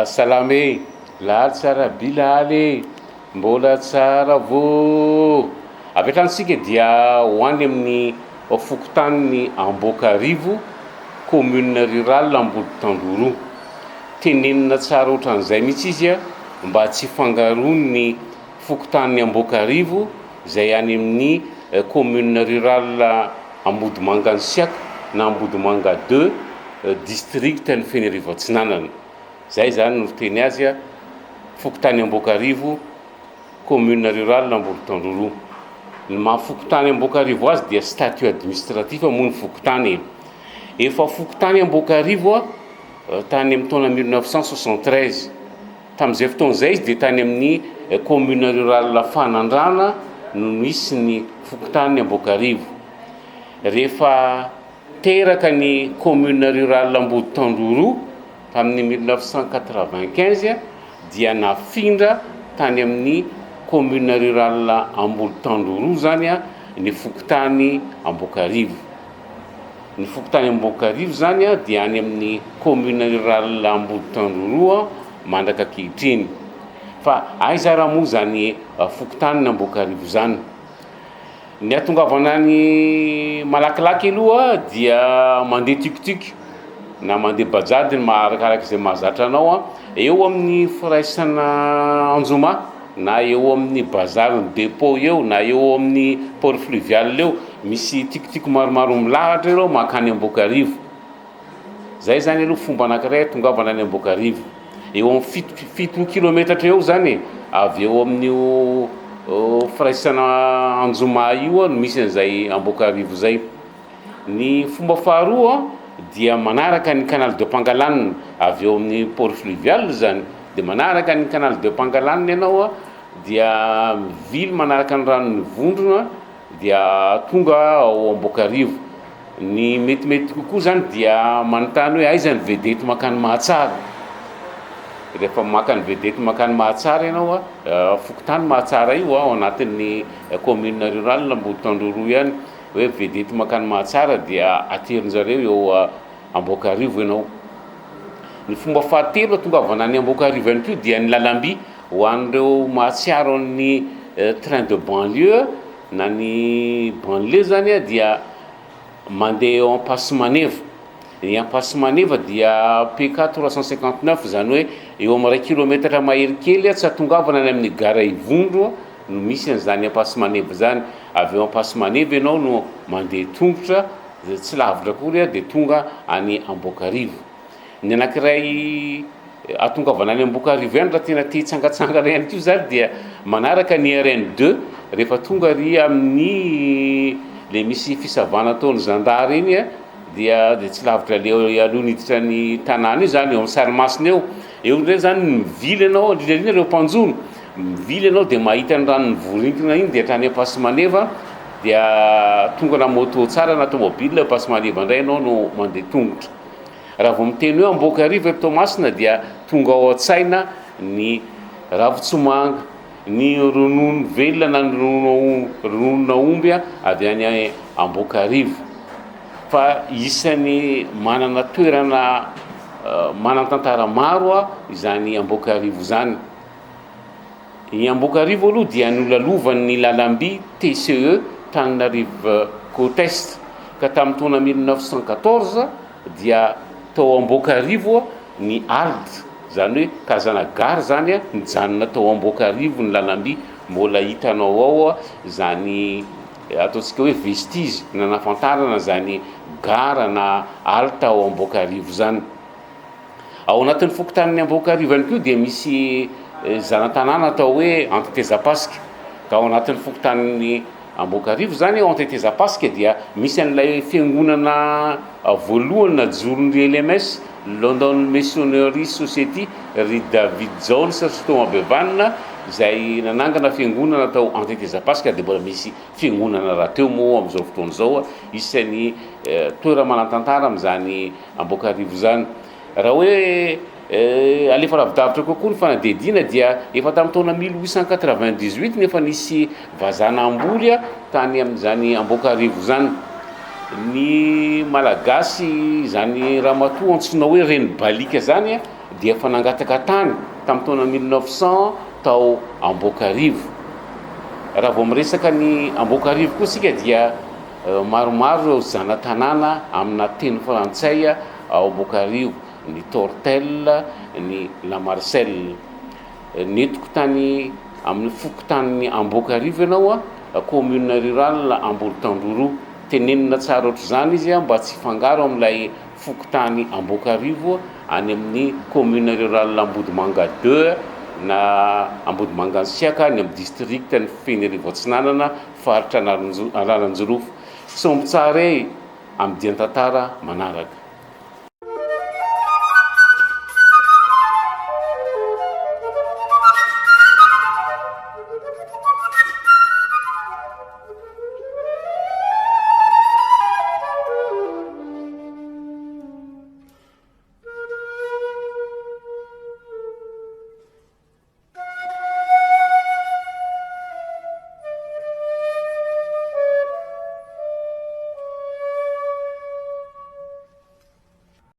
Salame laly tsara bilaly mbola tsara vo avy atranotsika dia hoany amin'ny fokontany Ambokarivo commune rurale Amboditandoro tenenina tsara ohatran'izay mihitsy izy a mba tsy fangaron'ny fokontany Ambokarivo zay any amin'ny commune rurale Ambodimanga Ansiaka na Ambodimanga 2 district ny Fenerivo Atsinanana. Zay zany no teny azy a fokontany Ambokarivo commune rurale Amboditandoro. Ny mahafokotany Ambokarivo azy dia statut administratif moa ny fokotany. Efa fokotany Ambokarivo a tany amin'ny taona 1973 tamin'izay fotoan'izay izy dia tany amin'ny commune rurale Fanandrana no misy ny fokotany Ambokarivo. Rehefa teraka ny commune rurale Amboditandoro tamin'ny 1995 dia nafindra tany amin'ny commune rurale Amboditandoro zany a ny fokotany Ambokarivo. Ny fokotany Ambokarivo zany a dia any amin'ny commune rurale Amboditandoro mandraka ankehitriny. Fa aiza raha moa zany fokotany Ambokarivo zany? Ny atongavana ny malakilaky aloha dia mandeha tukutuky na mandeha bajady arakaraka izay mahazatra anao a eo amin'ny firaisana Anjoma na eo amin'ny bazary dépôt eo na eo amin'ny port fluvial eo misy tukutuky maromaro milahatra ireo makany Ambokarivo. Zay zany aloha fomba anankiray tongavana any Ambokarivo. Eo amin'ny fito kilometatra eo zany avy eo amin'ny firaisana Anjoma io no misy an'izay Ambokarivo zay. Ny fomba faharoa dia manaraka ny canal de Pangalanina avy eo amin'ny port fluvial zany, dia manaraka ny canal de Pangalanina ianao a dia mivily manaraka ny ranon'ny Vondrona dia tonga ao Ambokarivo. Ny metimety kokoa zany dia manontany hoe aiza ny vedety makany Mahatsara. Rehefa makany vedety makany Mahatsara ianao a fokotany Mahatsara io ao anatin'ny commune rurale Amboditandoro ihany hoe vedety makany Mahatsara dia aterin'zareo eo Ambokarivo ianao. Ny fomba fahatelo tongavana any Ambokarivo ihany koa dia ny lalam-by ho an'ireo mahatsiaro ny train de banlieue na ny banlieue zany a dia mandeha eo Ampasimaneva. Ny Ampasimaneva dia PK 359 zany hoe eo amin'ny 1 kilometatra mahery kely tsy atongavana any amin'ny gara Ivondro no misy an'izany Ampasimaneva zany. Avy eo Ampasimaneva ianao no mandeha tongotra tsy lavitra akory dia tonga any Ambokarivo. Ny anankiray atongavana any Ambokarivo ihany raha tena te hitsangatsangana ihany koa zany dia manaraka ny RN2 rehefa tonga ry amin'ny le misy fisavana ataon'ny zandary iny a dia tsy lavitra le aloha niditra ny tanàna io zany eo amin'ny Sarimasina eo ndray zany mivily ianao lilalina ireo mpanjono mivily ianao dia mahita ny ranon'ny Voringina iny dia hatrany Ampasimaneva dia tonga na moto tsara na tomobile Ampasimaneva indray ianao no mandeha tongotra. Raha vao miteny hoe Ambokarivo eto Toamasina dia tonga ao an-tsaina ny Ravitsomanga, ny ronono velona na ny ronon'aomby avy any Ambokarivo. Fa isan'ny manana toerana manan-tantara maro izany Ambokarivo zany. I Ambokarivo aloha dia nolalovan'ny lalam-by TCE Tananarive Côte Est ka tamin'ny taona 1914 dia tao Ambokarivo ny ALD zany hoe kazana gare zany nijanona tao Ambokarivo ny lalam-by mbola hitanao ao zany ataontsika hoe vestige na nafantarana zany gara na halte ao Ambokarivo zany. Ao anatin'ny fokotanin'ny Ambokarivo ihany koa dia misy zana-tanàna atao hoe Antetezapasika. Ka ao anatin'ny fokotanin'ny Ambokarivo zany ao Antetezapasika dia misy an'ilay fiangonana voalohany najoron'ny LMS London Missionary Society ry David Jones sy Thomas Bevanna izay nanangana fiangonana atao Antetezapasika dia mbola misy fiangonana rahateo moa amin'izao fotoana izao isan'ny toera manan-tantara amin'izany Ambokarivo zany. Raha hoe alefa lavidavitra kokoa ny fanadihadiana dia efa tamin'ny taona 1898 nefa nisy vazanam-boly tany amin'izany Ambokarivo zany. Ny malagasy zany ramatoa antsoina hoe Renibalika zany dia efa nangataka tany tamin'ny taona 1900 tao Ambokarivo. Raha vao miresaka ny Ambokarivo koa sika dia maromaro zana-tanàna amina teny frantsay ao Ambokarivo, ny Tortel, ny Lamarcelle. Netiko tany amin'ny fokotanin'ny Ambokarivo ianao commune rurale Ambolotandroro, tenenina tsara ohatr' zany izy mba tsy fangaro amin'ilay fokotany Ambokarivo any amin'ny commune rurale Ambodimanga 2 na Ambodimanga Siaka ny amin'ny district ny Fenerivo Atsinanana faritra Analanjorofo. Sombo tsara amin'ny dian-tantara manaraka.